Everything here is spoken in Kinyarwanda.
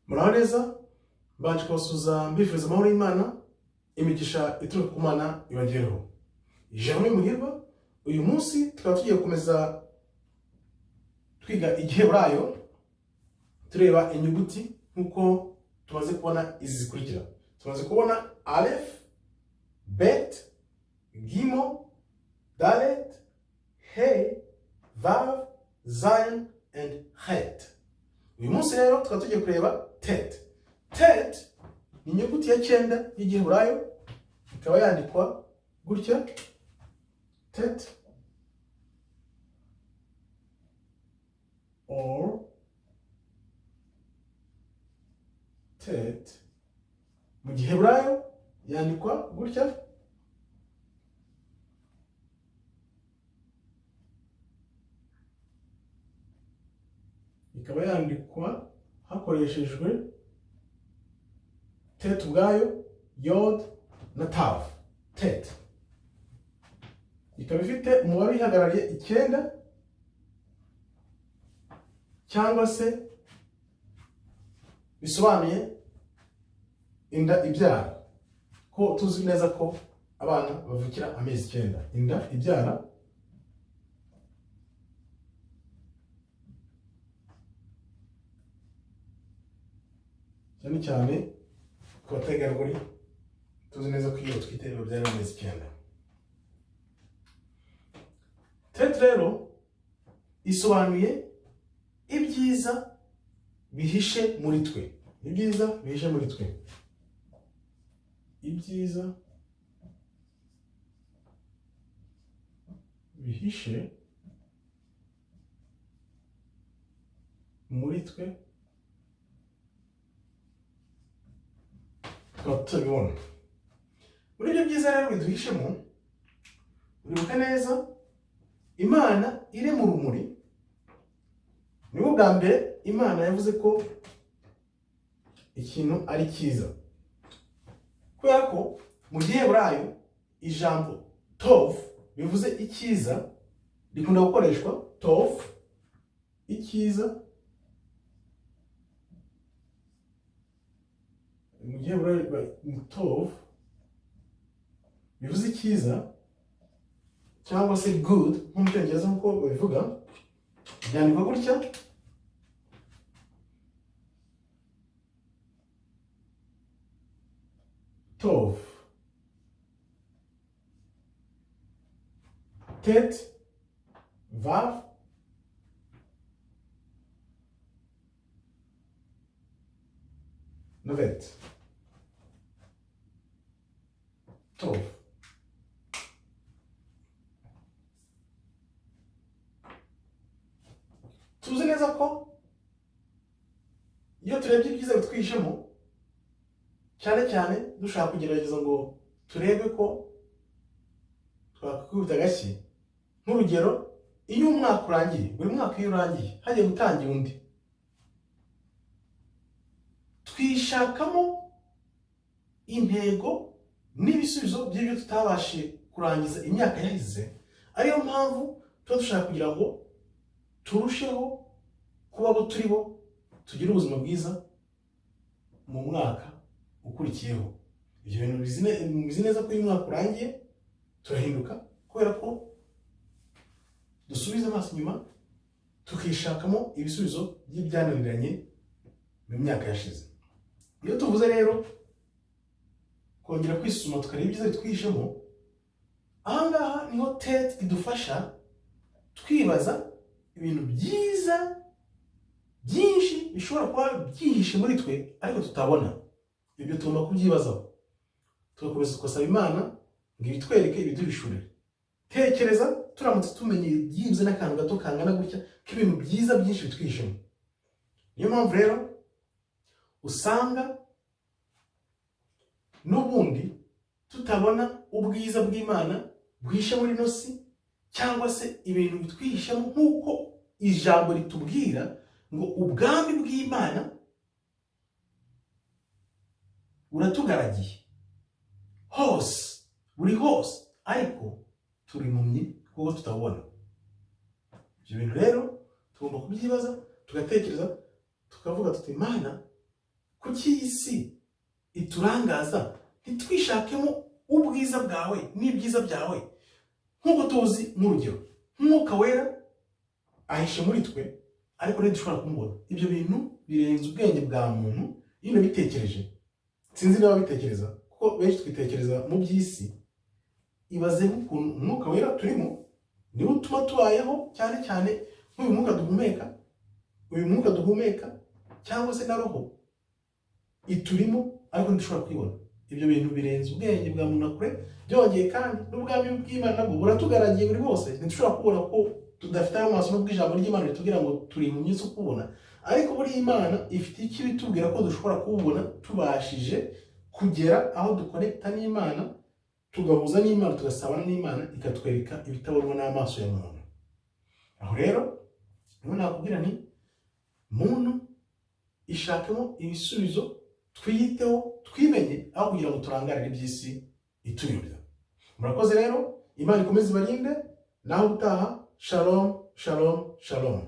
Muraho neza, mbanje kubasuza mbifuriza amahoro y'Imana, imigisha ituruka ku Mana ibagereho. Ijambo muhirwa, uyu munsi tukaba tugiye gukomeza twiga igiheburayo, tureba inyuguti nkuko tumaze kubona izi zikurikira. Tumaze kubona Aleph, Bet, Gimel, Dalet, He, Vav, Zayin and Het. Uyu munsi rero tukaba tugiye kureba Tet. Tet ni inyuguti ya 9 y'igiheburayo, ikaba yandikwa gutya: Tet or Tet. Mu giheburayo yandikwa gutya: ikaba yandikwa hakoreshejwe Tet ubwayo, Yod na Tav. Tet ikaba ifite umubare uyihagarariye 9 cyangwa se bisobanuye inda ibyara, ko tuzi neza ko abana bavukira amezi 9. Inda ibyara cyane cyane ku bategarugori, tuzi neza ko iyo twite babyara amezi 9. Tet rero isobanuye ibyiza bihishe muri twe. Ibyiza bihishe muri twe. Ibyiza bihishe muri twe tukabibona. Muri ibyo byiza rero biduhishemo, uribuka neza Imana iri mu rumuri. Nibo bwa mbere Imana yavuze ko ikintu ari cyiza, kubera ko mu giheburayo ijambo tov bivuze icyiza rikunda gukoreshwa. Tov, icyiza. Mu giheburayo tov bivuze icyiza cyangwa se good nko mu Cyongereza nkuko babivuga, byandikwa gutya: Tov. Tet, Vav, Vet. Tov. Tuzi neza ko iyo turebye ibyiza bitwishemo, cyane cyane dushaka kugerageza ngo turebe ko twakwikubita agashyi. Nk'urugero, iyo umwaka urangiye, buri mwaka iyo urangiye hagiye gutangira undi, twishakamo intego n'ibisubizo by'ibyo tutabashije kurangiza imyaka yahize. Ariyo mpamvu tuba dushaka kugira ngo turusheho kuba abo turi bo, tugire ubuzima bwiza mu mwaka ukurikiyeho. Ibyo bintu bizi neza ko iyo umwaka urangiye turahinduka, kubera ko dusubiza amaso inyuma tukishakamo ibisubizo by'ibyananiranye mu myaka yashize. Iyo tuvuze rero kongera kwisuzuma tukareba ibyiza bitwishemo, ahangaha niho Tet idufasha twibaza ibintu byiza byinshi bishobora kuba byihishe muri twe ariko tutabona. Ibyo tugomba kubyibazaho, tugakomeza tugasaba Imana ngo ibitwereke, ibiduhishurire. Tekereza turamutse tumenye byibuze n'akantu gato kangana gutya k'ibintu byiza byinshi bitwishemo. Niyo mpamvu rero usanga n'ubundi tutabona ubwiza bw'Imana bwihishe muri ino si, cyangwa se ibintu bitwihishemo, nk'uko ijambo ritubwira ngo ubwami bw'Imana buratugaragiye hose, buri hose, ariko turi impumyi kuko tutabona. Ibyo bintu rero tugomba kubyibaza, tugatekereza, tukavuga tuti Imana kuki iyi si iturangaza ntitwishakemo ubwiza bwawe n'ibyiza byawe? Nk'uko tuzi nk'urugero, nk'Umwuka Wera ahishe muri twe ariko ntidushobora kumubona. Ibyo bintu birenze ubwenge bwa muntu iyo unabitekereje. Sinzi niba bitekereza, kuko benshi twitekereza mu by'isi. Ibaze nk'ukuntu Umwuka Wera turimo niwe utuma tubayeho, cyane cyane nk'uyu mwuka duhumeka, cyangwa se na roho iturimo ariko ntidushobora kwibona. Ibyo bintu birenze ubwenge bwa muntu kure. Byongeye kandi n'ubwami bw'Imana nabwo buratugaragiye buri hose. Ntidushobora kubona ko tudafite amaso n'ubw'ijambo ry'Imana ritubwira ngo turi mu minsi kubona. Ariko buri Imana ifite icyo bitubwira ko dushobora kubona tubashije kugera aho dukonekta n'Imana, tugahuza n'Imana, tugasabana n'Imana, ikatwereka ibitabonwa n'amaso ya muntu. Aho rero niho nakubwira nti muntu ishakemo ibisubizo, twiyiteho, twimenye, aho kugira ngo turangarire iby'isi ituyobya. Murakoze rero, Imana ikomeze ibarinde, naho utaha. Shalom, shalom, shalom.